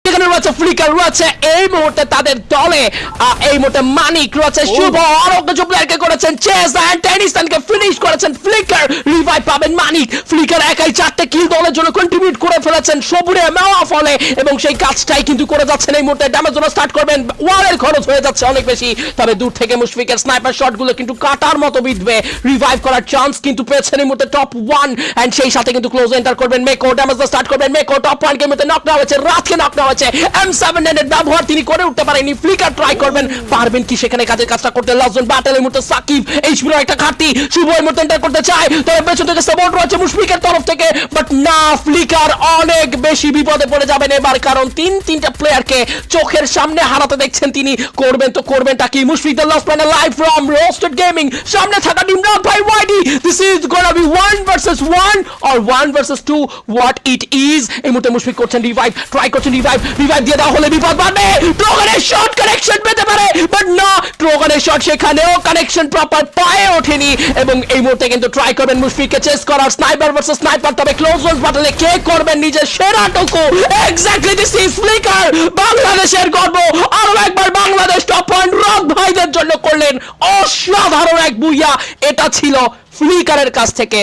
এখানে রয়েছে ফ্লিকার রয়েছে এই মুহূর্তে তাদের দলে এই মুহূর্তে মানিক রয়েছে শুভ আরো কিছু প্লেয়ারকে করেছেন চেস এন্ড টেনিসনকে ফিনিশ করেছেন ফ্লিকার রিভাইভ পাবেন মানিক ফ্লিকার একাই 4টা কিল দলের জন্য কন্ট্রিবিউট করে ফেলেছেন সবুরে মেওয়া ফলে এবং সেই কাজটাই কিন্তু করে যাচ্ছেন এই মুহূর্তে ড্যামেজ জন্য স্টার্ট করবেন ওয়ালের খরচ হয়ে যাচ্ছে অনেক বেশি তবে দূর থেকে মুশফিকের স্নাইপার শটগুলো কিন্তু কাটার মতো বিধবে রিভাইভ করার চান্স কিন্তু পেয়েছেন এই মুহূর্তে টপ 1 এন্ড সেই সাথে কিন্তু ক্লোজ এন্টার করবেন মেকো ড্যামেজ স্টার্ট করবেন মেকো টপ 1 কে মধ্যে নক দেওয়া হয়েছে রাতকে নক দেওয়া হয়েছে M7 এর ব্যবহার তিনি করে উঠতে পারেননি ফ্লিকার ট্রাই করবেন পারবেন কি সেখানে কাজটা করতে লাস্টজন ব্যাটলের মধ্যে সাকিব এইচপির একটা ঘাটতি শুভ এর মধ্যে এন্টার করতে চায় তবে পেছন থেকে সাপোর্ট রয়েছে মুশফিকের তরফ থেকে বাট না ফ্লিকার অনেক বেশি বিপদে পড়ে যাবেন এবার কারণ তিনটা প্লেয়ারকে চোখের সামনে হারাতে দেখছেন তিনি করবেনটা কি Mushfiq the last panel live from roasted gaming সামনে থাকা নিমরাত ভাই ওয়াইডি this is gonna be 1 versus 1 or 1 versus 2 what it is এই মুহূর্তে মুশফিক করছেন রিভাইভ ট্রাই করছেন রিভাইভ দিয়ে দেওয়া হলে বিপদ বাড়বে ট্রোগানের শট কানেকশন পেতে পারে বাট না ট্রোগানের শট সেখানেও কানেকশন প্রপার পায়ে ওঠেনি এবং এই মুহূর্তে কিন্তু ট্রাই করবেন মুশফিককে চেস করার স্নাইপার ভার্সেস স্নাইপার তবে ক্লোজ রেঞ্জ ব্যাটলে কে করবেন নিজের সেরাটুকু এক্স্যাক্টলি দিস ইজ ফ্লিকার বাংলাদেশের গর্ব আরো একবার বাংলাদেশ টপ পয়েন্ট রক ভাইদের জন্য করলেন অসাধারণ এক বুইয়া এটা ছিল ফ্লিকারের কাছ থেকে